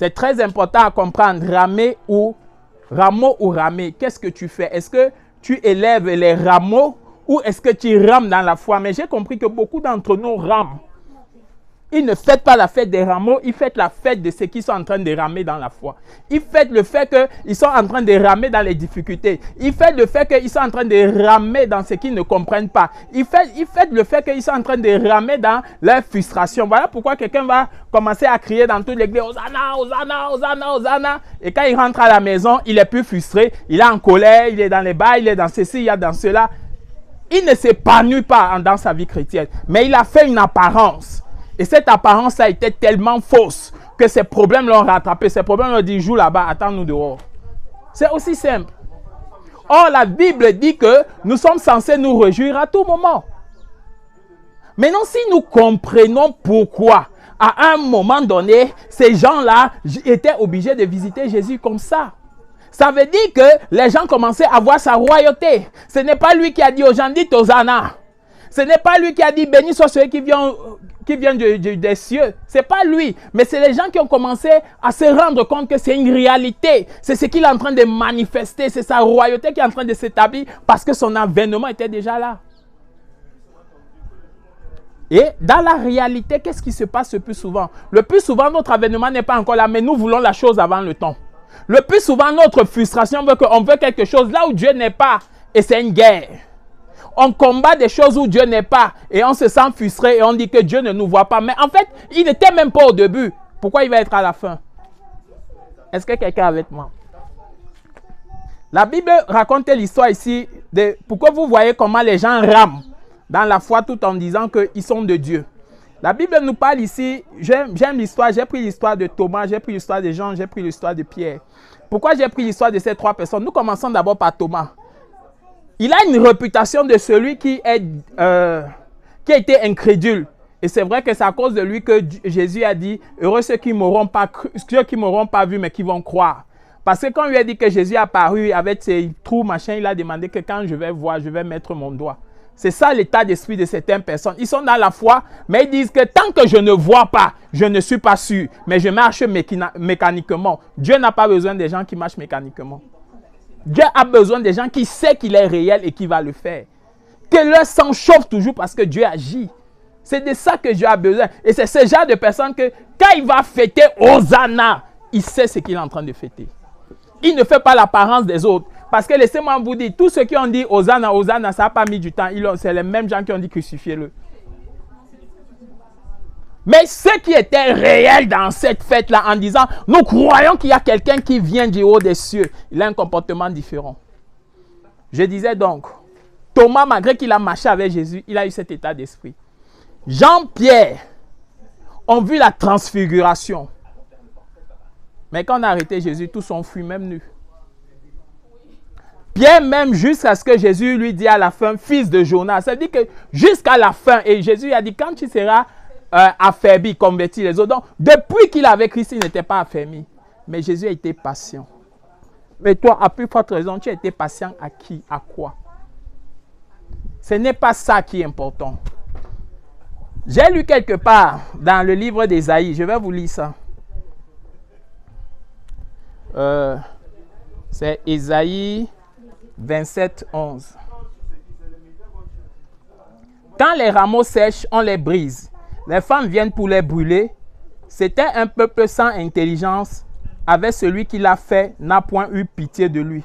C'est très important à comprendre. Rameau ou ramer, qu'est-ce que tu fais? Est-ce que tu élèves les rameaux ou est-ce que tu rames dans la foi? Mais j'ai compris que beaucoup d'entre nous rament. Ils ne fêtent pas la fête des rameaux, ils fêtent la fête de ceux qui sont en train de ramer dans la foi. Ils fêtent le fait qu'ils sont en train de ramer dans les difficultés. Ils fêtent le fait qu'ils sont en train de ramer dans ce qu'ils ne comprennent pas. Ils fêtent le fait qu'ils sont en train de ramer dans leur frustration. Voilà pourquoi quelqu'un va commencer à crier dans toute l'église, Hosanna, Hosanna, Hosanna, Hosanna. Et quand il rentre à la maison, il est plus frustré, il est en colère, il est dans les bas, il est dans ceci, il est dans cela. Il ne s'épanouit pas dans sa vie chrétienne, mais il a fait une apparence. Et cette apparence a été tellement fausse que ces problèmes l'ont rattrapé. Ces problèmes l'ont dit, joue là-bas, attends-nous dehors. C'est aussi simple. Or, la Bible dit que nous sommes censés nous réjouir à tout moment. Maintenant, si nous comprenons pourquoi, à un moment donné, ces gens-là étaient obligés de visiter Jésus comme ça. Ça veut dire que les gens commençaient à voir sa royauté. Ce n'est pas lui qui a dit aux gens, dites Hosanna. Ce n'est pas lui qui a dit, béni soit celui qui vient des cieux. Ce n'est pas lui. Mais c'est les gens qui ont commencé à se rendre compte que c'est une réalité. C'est ce qu'il est en train de manifester. C'est sa royauté qui est en train de s'établir parce que son avènement était déjà là. Et dans la réalité, qu'est-ce qui se passe le plus souvent? Le plus souvent, notre avènement n'est pas encore là, mais nous voulons la chose avant le temps. Le plus souvent, notre frustration veut qu'on veut quelque chose là où Dieu n'est pas. Et c'est une guerre. On combat des choses où Dieu n'est pas et on se sent frustré et on dit que Dieu ne nous voit pas. Mais en fait, il n'était même pas au début. Pourquoi il va être à la fin? Est-ce que quelqu'un est avec moi? La Bible raconte l'histoire ici de pourquoi vous voyez comment les gens rament dans la foi tout en disant qu'ils sont de Dieu. La Bible nous parle ici, j'aime l'histoire, j'ai pris l'histoire de Thomas, j'ai pris l'histoire de Jean, j'ai pris l'histoire de Pierre. Pourquoi j'ai pris l'histoire de ces trois personnes? Nous commençons d'abord par Thomas. Il a une réputation de celui qui a été incrédule. Et c'est vrai que c'est à cause de lui que Jésus a dit, heureux ceux qui ne m'auront pas vu, mais qui vont croire. Parce que quand il lui a dit que Jésus est apparu avec ses trous, machin, il a demandé que quand je vais voir, je vais mettre mon doigt. C'est ça l'état d'esprit de certaines personnes. Ils sont dans la foi, mais ils disent que tant que je ne vois pas, je ne suis pas sûr. Mais je marche mécaniquement. Dieu n'a pas besoin des gens qui marchent mécaniquement. Dieu a besoin des gens qui savent qu'il est réel et qui va le faire. Que leur sang chauffe toujours parce que Dieu agit. C'est de ça que Dieu a besoin. Et c'est ce genre de personnes que quand il va fêter Hosanna, il sait ce qu'il est en train de fêter. Il ne fait pas l'apparence des autres. Parce que laissez-moi vous dire, tous ceux qui ont dit Hosanna, Hosanna, ça n'a pas mis du temps. C'est les mêmes gens qui ont dit crucifiez-le. Mais ceux qui étaient réels dans cette fête-là en disant, nous croyons qu'il y a quelqu'un qui vient du haut des cieux. Il a un comportement différent. Je disais donc, Thomas, malgré qu'il a marché avec Jésus, il a eu cet état d'esprit. Jean-Pierre ont vu la transfiguration. Mais quand on a arrêté Jésus, tous sont fuis, même nus. Pierre même jusqu'à ce que Jésus lui dit à la fin, fils de Jonas. Ça veut dire que jusqu'à la fin, et Jésus a dit, quand tu seras affaibli, converti les autres. Donc, depuis qu'il avait Christ, il n'était pas affaibli. Mais Jésus a été patient. Mais toi, à plus forte raison, tu as été patient à qui? À quoi? Ce n'est pas ça qui est important. J'ai lu quelque part dans le livre d'Ésaïe. Je vais vous lire ça. C'est Ésaïe 27, 11. Quand les rameaux sèchent, on les brise. Les femmes viennent pour les brûler. C'était un peuple sans intelligence. Avec celui qui l'a fait, n'a point eu pitié de lui.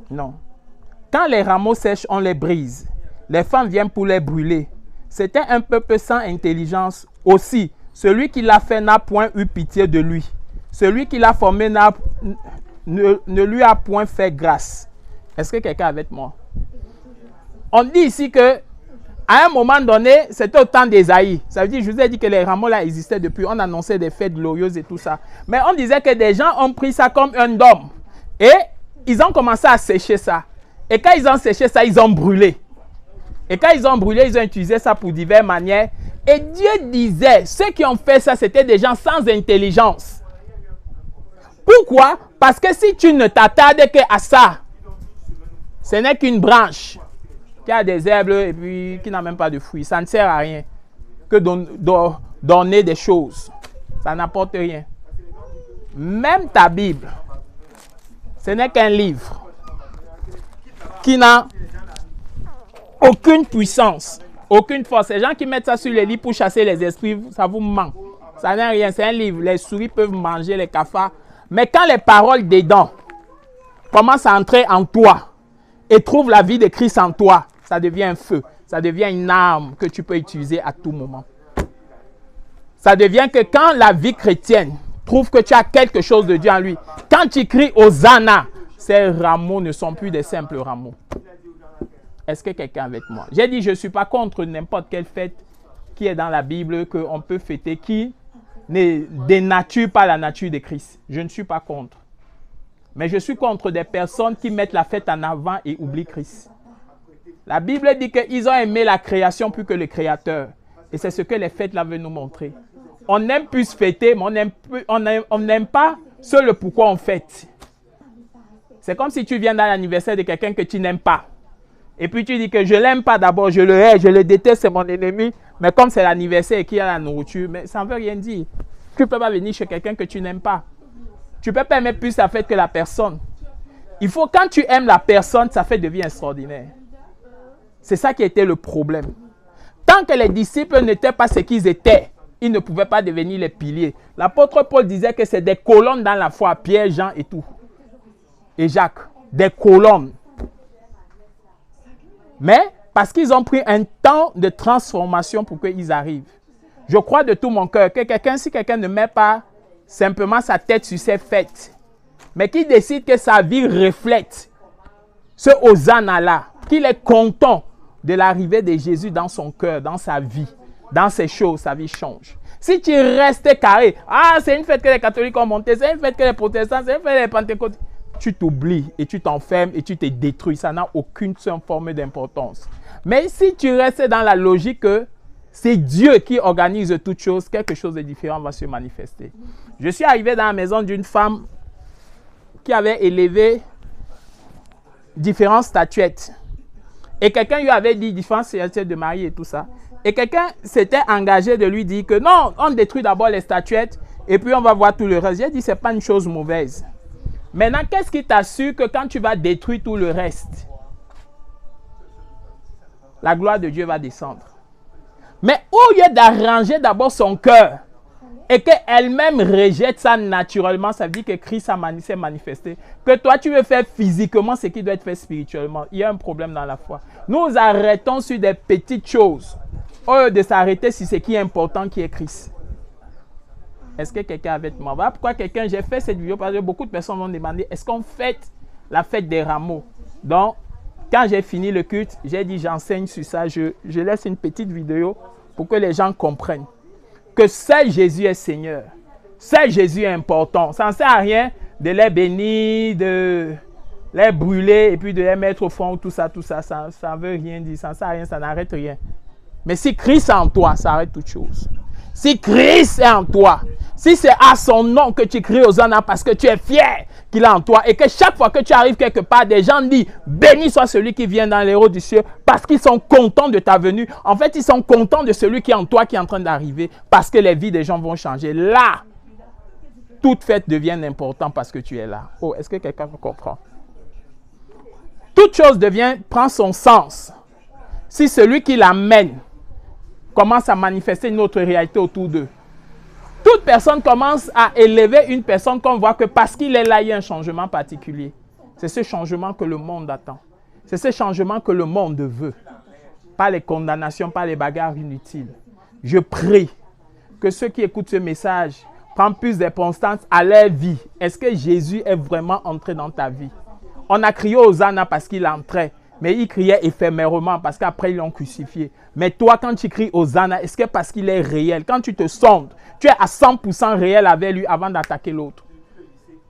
Non. Quand les rameaux sèchent, on les brise. Les femmes viennent pour les brûler. C'était un peuple sans intelligence. Aussi, celui qui l'a fait n'a point eu pitié de lui. Celui qui l'a formé ne lui a point fait grâce. Est-ce que quelqu'un est avec moi? On dit ici que à un moment donné, c'était au temps d'Ésaïe. Ça veut dire, je vous ai dit que les rameaux là existaient depuis. On annonçait des fêtes glorieuses et tout ça. Mais on disait que des gens ont pris ça comme un dôme. Et ils ont commencé à sécher ça. Et quand ils ont séché ça, ils ont brûlé. Et quand ils ont brûlé, ils ont utilisé ça pour diverses manières. Et Dieu disait, ceux qui ont fait ça, c'était des gens sans intelligence. Pourquoi? Parce que si tu ne t'attardes qu'à ça, ce n'est qu'une branche qui a des herbes et puis qui n'a même pas de fruits. Ça ne sert à rien que donner des choses. Ça n'apporte rien. Même ta Bible, ce n'est qu'un livre qui n'a aucune puissance, aucune force. Les gens qui mettent ça sur les livres pour chasser les esprits, ça vous ment. Ça n'est rien, c'est un livre. Les souris peuvent manger, les cafards. Mais quand les paroles dedans commencent à entrer en toi et trouvent la vie de Christ en toi, ça devient un feu. Ça devient une arme que tu peux utiliser à tout moment. Ça devient que quand la vie chrétienne trouve que tu as quelque chose de Dieu en lui, quand tu cries Hosanna, ces rameaux ne sont plus des simples rameaux. Est-ce que quelqu'un est avec moi? J'ai dit, je ne suis pas contre n'importe quelle fête qui est dans la Bible, qu'on peut fêter, qui ne dénature pas la nature de Christ. Je ne suis pas contre. Mais je suis contre des personnes qui mettent la fête en avant et oublient Christ. La Bible dit qu'ils ont aimé la création plus que le Créateur. Et c'est ce que les fêtes là veulent nous montrer. On aime plus fêter, mais on n'aime pas ce pourquoi on fête. C'est comme si tu viens dans l'anniversaire de quelqu'un que tu n'aimes pas. Et puis tu dis que je ne l'aime pas d'abord, je le hais, je le déteste, c'est mon ennemi. Mais comme c'est l'anniversaire et qu'il y a la nourriture, mais ça ne veut rien dire. Tu ne peux pas venir chez quelqu'un que tu n'aimes pas. Tu ne peux pas aimer plus la fête que la personne. Il faut, quand tu aimes la personne, sa fête devient extraordinaire. C'est ça qui était le problème. Tant que les disciples n'étaient pas ce qu'ils étaient, ils ne pouvaient pas devenir les piliers. L'apôtre Paul disait que c'est des colonnes dans la foi, Pierre, Jean et tout. Et Jacques, des colonnes. Mais parce qu'ils ont pris un temps de transformation pour qu'ils arrivent. Je crois de tout mon cœur que si quelqu'un ne met pas simplement sa tête sur ses fêtes, mais qu'il décide que sa vie reflète ce Hosanna-là, qu'il est content de l'arrivée de Jésus dans son cœur, dans sa vie, dans ses choses, sa vie change. Si tu restes carré, c'est une fête que les catholiques ont montée, c'est une fête que les protestants, c'est une fête que les pentecôtistes, tu t'oublies et tu t'enfermes et tu te détruis. Ça n'a aucune forme d'importance. Mais si tu restes dans la logique que c'est Dieu qui organise toutes choses, quelque chose de différent va se manifester. Je suis arrivé dans la maison d'une femme qui avait élevé différentes statuettes. Et quelqu'un lui avait dit différentes statuettes de Marie et tout ça. Et quelqu'un s'était engagé de lui dire que non, on détruit d'abord les statuettes et puis on va voir tout le reste. J'ai dit, ce n'est pas une chose mauvaise. Maintenant, qu'est-ce qui t'assure que quand tu vas détruire tout le reste, la gloire de Dieu va descendre? Mais au lieu d'arranger d'abord son cœur et qu'elle-même rejette ça naturellement, ça veut dire que Christ s'est manifesté. Que toi, tu veux faire physiquement ce qui doit être fait spirituellement. Il y a un problème dans la foi. Nous arrêtons sur des petites choses au lieu de s'arrêter sur ce qui est important, qui est Christ. Est-ce que quelqu'un avec moi? Voilà pourquoi j'ai fait cette vidéo, parce que beaucoup de personnes m'ont demandé, est-ce qu'on fête la fête des rameaux? Donc, quand j'ai fini le culte, j'ai dit, j'enseigne sur ça. Je laisse une petite vidéo pour que les gens comprennent que seul Jésus est Seigneur. Seul Jésus est important. Ça ne sert à rien de les bénir, de les brûler et puis de les mettre au fond, tout ça. Ça ne veut rien dire. Ça ne sert à rien, ça n'arrête rien. Mais si Christ est en toi, ça arrête toute chose. Si Christ est en toi, si c'est à son nom que tu cries Hosanna parce que tu es fier qu'il est en toi et que chaque fois que tu arrives quelque part, des gens disent béni soit celui qui vient dans les hauts du ciel parce qu'ils sont contents de ta venue. En fait, ils sont contents de celui qui est en toi, qui est en train d'arriver parce que les vies des gens vont changer. Là, toute fête devient importante parce que tu es là. Oh, est-ce que quelqu'un me comprend? Toute chose prend son sens si celui qui l'amène commence à manifester une autre réalité autour d'eux. Toute personne commence à élever une personne qu'on voit que parce qu'il est là, il y a un changement particulier. C'est ce changement que le monde attend. C'est ce changement que le monde veut. Pas les condamnations, pas les bagarres inutiles. Je prie que ceux qui écoutent ce message prennent plus d'importance à leur vie. Est-ce que Jésus est vraiment entré dans ta vie? On a crié Hosanna parce qu'il entrait. Mais il criait éphémèrement parce qu'après ils l'ont crucifié. Mais toi, quand tu cries Hosanna, est-ce que parce qu'il est réel? Quand tu te sondes, tu es à 100% réel avec lui avant d'attaquer l'autre.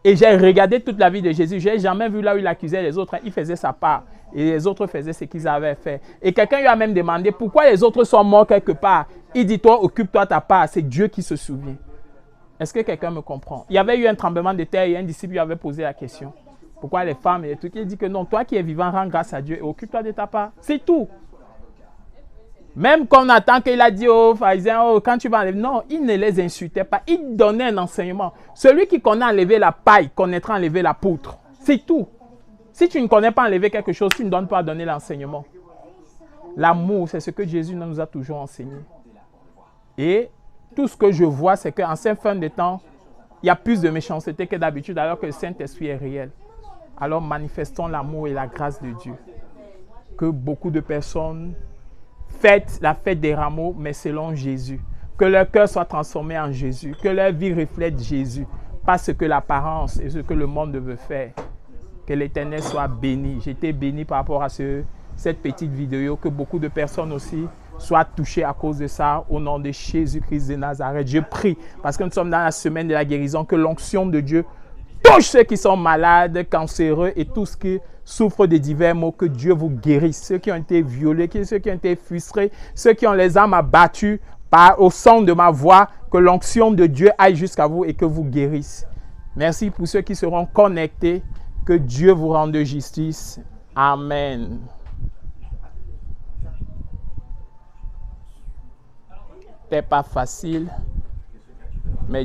Et j'ai regardé toute la vie de Jésus. Je n'ai jamais vu là où il accusait les autres. Il faisait sa part. Et les autres faisaient ce qu'ils avaient fait. Et quelqu'un lui a même demandé pourquoi les autres sont morts quelque part. Il dit, toi, occupe-toi ta part. C'est Dieu qui se souvient. Est-ce que quelqu'un me comprend? Il y avait eu un tremblement de terre et un disciple lui avait posé la question. Pourquoi les femmes et tout? Il dit que non, toi qui es vivant, rends grâce à Dieu et occupe-toi de ta part. C'est tout. Même qu'on attend qu'il a dit aux pharisiens, oh, quand tu vas enlever. Non, il ne les insultait pas. Il donnait un enseignement. Celui qui connaît enlever la paille connaîtra enlever la poutre. C'est tout. Si tu ne connais pas enlever quelque chose, tu ne donnes pas à donner l'enseignement. L'amour, c'est ce que Jésus nous a toujours enseigné. Et tout ce que je vois, c'est qu'en cette fin de temps, il y a plus de méchanceté que d'habitude, alors que le Saint-Esprit est réel. Alors manifestons l'amour et la grâce de Dieu. Que beaucoup de personnes fêtent la fête des rameaux, mais selon Jésus. Que leur cœur soit transformé en Jésus. Que leur vie reflète Jésus. Pas ce que l'apparence et ce que le monde veut faire. Que l'Éternel soit béni. J'ai été béni par rapport à cette petite vidéo. Que beaucoup de personnes aussi soient touchées à cause de ça. Au nom de Jésus-Christ de Nazareth. Je prie, parce que nous sommes dans la semaine de la guérison, que l'onction de Dieu touche ceux qui sont malades, cancéreux et tous qui souffrent de divers maux. Que Dieu vous guérisse. Ceux qui ont été violés, ceux qui ont été frustrés, ceux qui ont les âmes abattues au son de ma voix. Que l'onction de Dieu aille jusqu'à vous et que vous guérisse. Merci pour ceux qui seront connectés. Que Dieu vous rende justice. Amen. C'est pas facile.